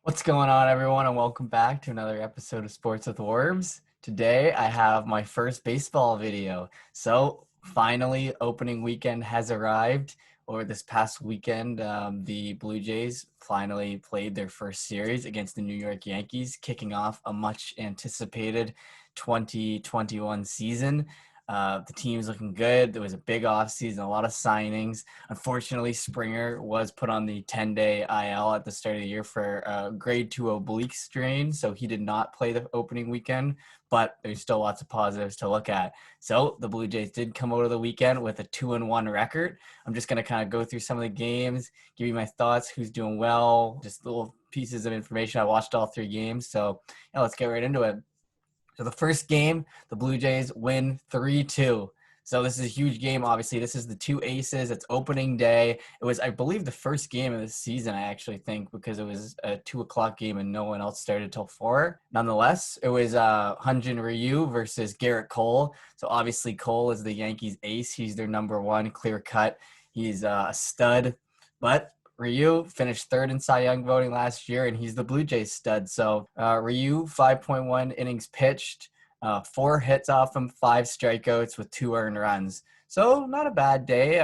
What's going on, everyone, and welcome back to another episode of Sports with Warbs. Today, I have my first baseball video. So, finally, opening weekend has arrived. Or this past weekend, the Blue Jays finally played their first series against the New York Yankees, kicking off a much anticipated 2021 season. The team's looking good. There was a big offseason, a lot of signings. Unfortunately, Springer was put on the 10-day IL at the start of the year for a grade 2 oblique strain, so he did not play the opening weekend, but there's still lots of positives to look at. So the Blue Jays did come out of the weekend with a 2-1 record. I'm just going to kind of go through some of the games, give you my thoughts, who's doing well, just little pieces of information. I watched all 3 games, so yeah, let's get right into it. So the first game, the Blue Jays win 3-2. So this is a huge game. Obviously, this is the two aces. It's opening day. It was, I believe, the first game of the season, I actually think, because it was a 2 o'clock game and no one else started till 4. Nonetheless, it was Hyun-Jin Ryu versus Garrett Cole. So obviously, Cole is the Yankees ace. He's their number one, clear cut. He's a stud. But Ryu finished third in Cy Young voting last year, and he's the Blue Jays stud. So Ryu, 5.1 innings pitched, 4 hits off him, 5 strikeouts with 2 earned runs. So not a bad day.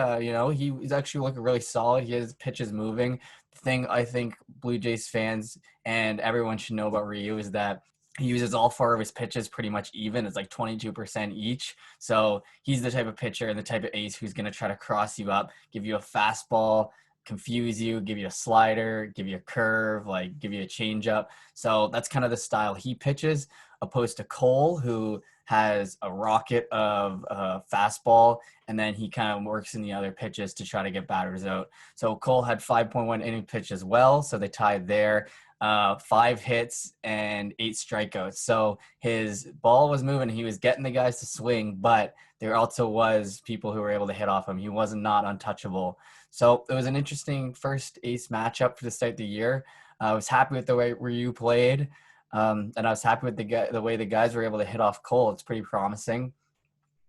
He's actually looking really solid. He has pitches moving. The thing I think Blue Jays fans and everyone should know about Ryu is that he uses all 4 of his pitches pretty much even. It's like 22% each. So he's the type of pitcher and the type of ace who's going to try to cross you up, give you a fastball, confuse you, give you a slider, give you a curve, like give you a changeup. So that's kind of the style he pitches, opposed to Cole, who has a rocket of fastball, and then he kind of works in the other pitches to try to get batters out. So Cole had 5.1 inning pitch as well, so they tied there. 5 hits and 8 strikeouts. So his ball was moving. He was getting the guys to swing, but there also was people who were able to hit off him. He was not untouchable. So it was an interesting first ace matchup for the start of the year. I was happy with the way Ryu played, and I was happy with the way the guys were able to hit off Cole. It's pretty promising.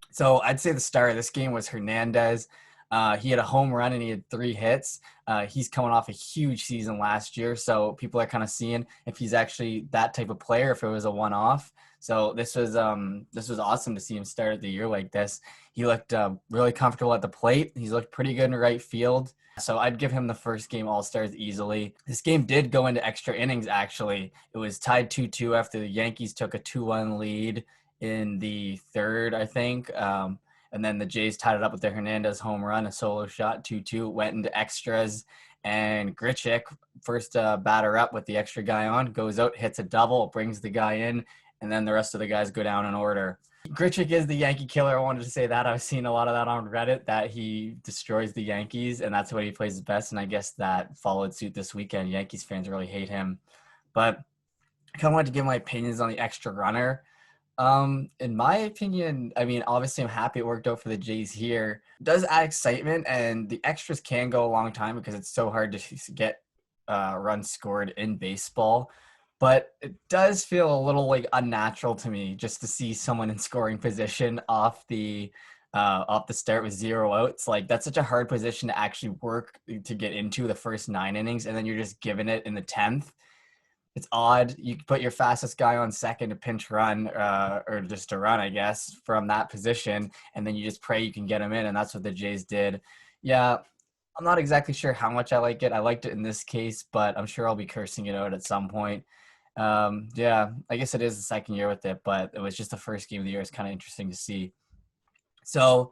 So I'd say the star of this game was Hernandez. He had a home run and he had 3 hits. He's coming off a huge season last year, so people are kind of seeing if he's actually that type of player, if it was a one-off. So this was awesome to see him start the year like this. He looked really comfortable at the plate. He's looked pretty good in right field. So I'd give him the first game All-Stars easily. This game did go into extra innings, actually. It was tied 2-2 after the Yankees took a 2-1 lead in the third, I think. And then the Jays tied it up with their Hernandez home run, a solo shot, 2-2, went into extras. And Grichuk, first batter up with the extra guy on, goes out, hits a double, brings the guy in, and then the rest of the guys go down in order. Grichuk is the Yankee killer. I wanted to say that. I've seen a lot of that on Reddit, that he destroys the Yankees, and that's what he plays best. And I guess that followed suit this weekend. Yankees fans really hate him. But I kind of wanted to give my opinions on the extra runner. In my opinion, I mean, obviously I'm happy it worked out for the Jays here. It does add excitement, and the extras can go a long time because it's so hard to get runs scored in baseball. But it does feel a little like unnatural to me just to see someone in scoring position off the start with 0 outs. Like, that's such a hard position to actually work to get into the first 9 innings, and then you're just giving it in the 10th. It's odd. You put your fastest guy on second to pinch run, or just to run, I guess, from that position, and then you just pray you can get him in, and that's what the Jays did. Yeah, I'm not exactly sure how much I like it. I liked it in this case, but I'm sure I'll be cursing it out at some point. Yeah, I guess it is the second year with it, but it was just the first game of the year. It's kind of interesting to see. So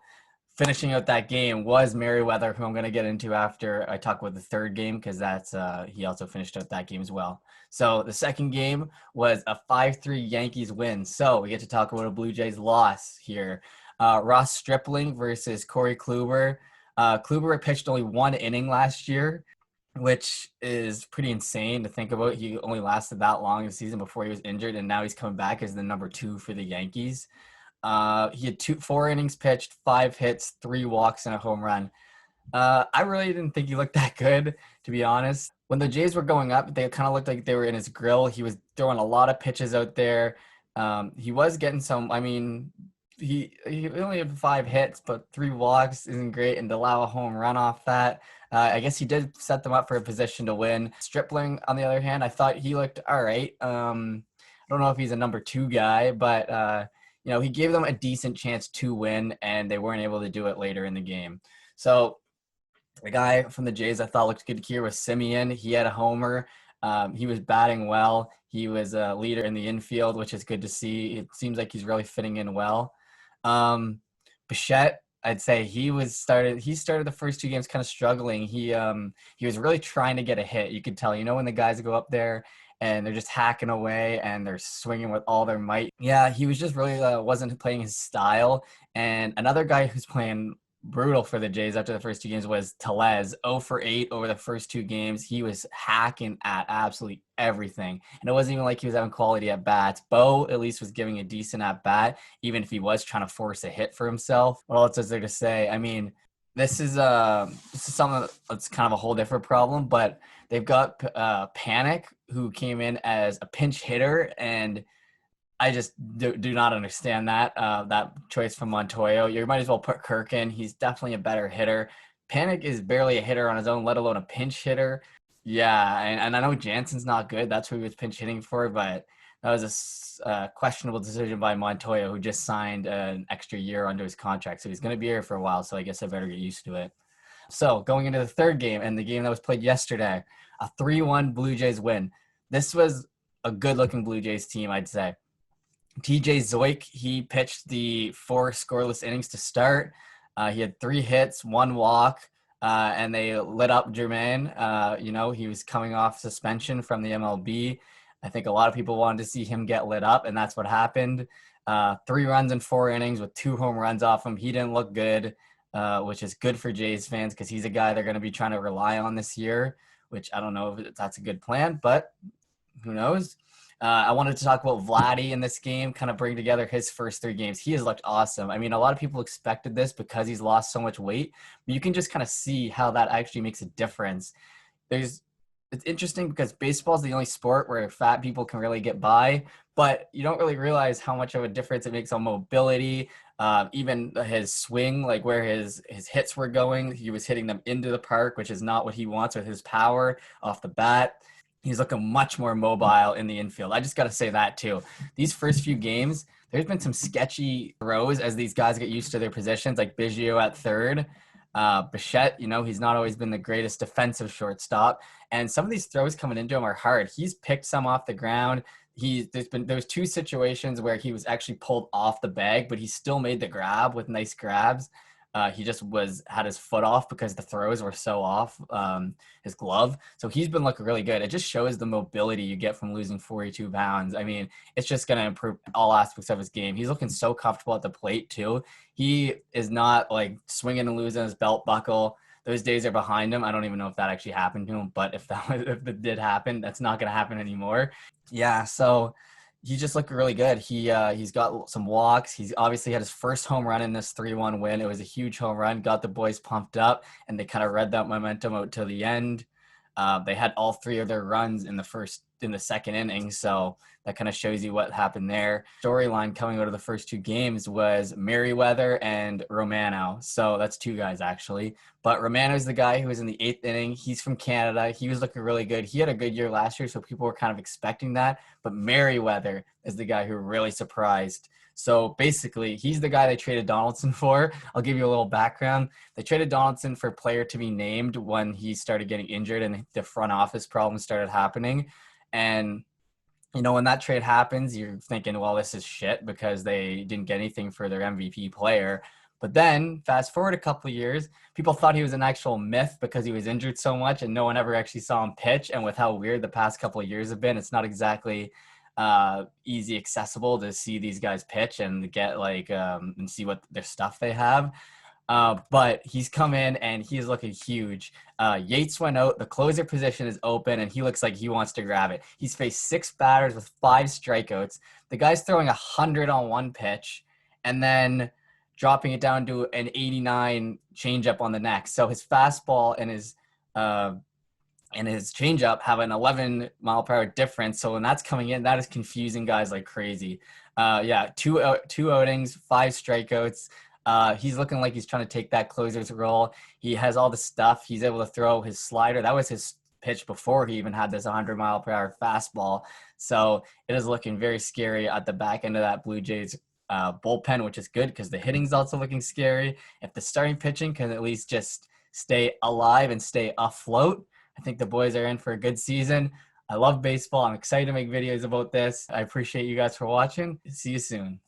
finishing out that game was Merriweather, who I'm going to get into after I talk about the third game, because that's he also finished out that game as well. So the second game was a 5-3 Yankees win. So we get to talk about a Blue Jays loss here. Ross Stripling versus Corey Kluber. Kluber pitched only 1 inning last year, which is pretty insane to think about. He only lasted that long in the season before he was injured, and now he's coming back as the number 2 for the Yankees. He had 4 innings pitched, 5 hits, 3 walks, and a home run. I really didn't think he looked that good, to be honest. When the Jays were going up, they kind of looked like they were in his grill. He was throwing a lot of pitches out there. He was getting some. I mean, he only had 5 hits, but 3 walks isn't great, and to allow a home run off that, I guess he did set them up for a position to win. Stripling, on the other hand, I thought he looked all right. I don't know if he's a number 2 guy, but he gave them a decent chance to win, and they weren't able to do it later in the game. So the guy from the Jays I thought looked good here was Simeon. He had a homer. He was batting well. He was a leader in the infield, which is good to see. It seems like he's really fitting in well. Bichette, I'd say he started the first 2 games kind of struggling. He was really trying to get a hit. You could tell, when the guys go up there and they're just hacking away and they're swinging with all their might. Yeah, he was just really wasn't playing his style. And another guy who's playing brutal for the Jays after the first 2 games was Tellez. 0 for 8 over the first 2 games. He was hacking at absolutely everything. And it wasn't even like he was having quality at bats. Bo at least was giving a decent at bat, even if he was trying to force a hit for himself. What else is there to say? I mean, this is something that's kind of a whole different problem, but they've got Panic, who came in as a pinch hitter, and I just do not understand that choice from Montoyo. You might as well put Kirk in. He's definitely a better hitter. Panic is barely a hitter on his own, let alone a pinch hitter. Yeah, and I know Jansen's not good. That's who he was pinch hitting for, but that was a questionable decision by Montoyo, who just signed an extra year under his contract. So he's going to be here for a while, so I guess I better get used to it. So going into the third game, and the game that was played yesterday, a 3-1 Blue Jays win. This was a good-looking Blue Jays team, I'd say. TJ Zoik, he pitched the 4 scoreless innings to start. He had 3 hits, 1 walk, and they lit up Jermaine. He was coming off suspension from the MLB. I think a lot of people wanted to see him get lit up, and that's what happened. 3 runs in 4 innings with 2 home runs off him. He didn't look good, which is good for Jays fans because he's a guy they're going to be trying to rely on this year, which I don't know if that's a good plan, but who knows? I wanted to talk about Vladdy in this game, kind of bring together his first 3 games. He has looked awesome. I mean, a lot of people expected this because he's lost so much weight, but you can just kind of see how that actually makes a difference. It's interesting because baseball is the only sport where fat people can really get by, but you don't really realize how much of a difference it makes on mobility. Even his swing, like where his hits were going, he was hitting them into the park, which is not what he wants with his power off the bat. He's looking much more mobile in the infield. I just got to say that too. These first few games, there's been some sketchy throws as these guys get used to their positions, like Biggio at third. Bichette, he's not always been the greatest defensive shortstop. And some of these throws coming into him are hard. He's picked some off the ground. There's 2 situations where he was actually pulled off the bag, but he still made the grab with nice grabs. He just had his foot off because the throws were so off his glove. So he's been looking really good. It just shows the mobility you get from losing 42 pounds. I mean, it's just going to improve all aspects of his game. He's looking so comfortable at the plate too. He is not like swinging and losing his belt buckle. Those days are behind him. I don't even know if that actually happened to him, but if it did happen, that's not going to happen anymore. Yeah, so he just looked really good. He's got some walks. He's obviously had his first home run in this 3-1 win. It was a huge home run, got the boys pumped up, and they kind of read that momentum out to the end. They had all 3 of their runs in the second inning, so that kind of shows you what happened there. Storyline coming out of the first 2 games was Merriweather and Romano. So that's 2 guys actually. But Romano's the guy who was in the 8th inning. He's from Canada. He was looking really good. He had a good year last year, so people were kind of expecting that. But Merriweather is the guy who really surprised. So basically, he's the guy they traded Donaldson for. I'll give you a little background. They traded Donaldson for a player to be named when he started getting injured and the front office problems started happening. And when that trade happens, you're thinking, well, this is shit because they didn't get anything for their MVP player. But then fast forward a couple of years, people thought he was an actual myth because he was injured so much and no one ever actually saw him pitch. And with how weird the past couple of years have been, it's not exactly easy accessible to see these guys pitch and get and see what their stuff they have. But he's come in and he's looking huge. Yates went out. The closer position is open and he looks like he wants to grab it. He's faced 6 batters with 5 strikeouts. The guy's throwing 100 on one pitch and then dropping it down to an 89 changeup on the next. So his fastball and his changeup have an 11 mile per hour difference. So when that's coming in, that is confusing guys like crazy. 2 outings, 5 strikeouts. He's looking like he's trying to take that closer's role. He has all the stuff. He's able to throw his slider. That was his pitch before he even had this 100-mile-per-hour fastball. So it is looking very scary at the back end of that Blue Jays bullpen, which is good because the hitting's also looking scary. If the starting pitching can at least just stay alive and stay afloat, I think the boys are in for a good season. I love baseball. I'm excited to make videos about this. I appreciate you guys for watching. See you soon.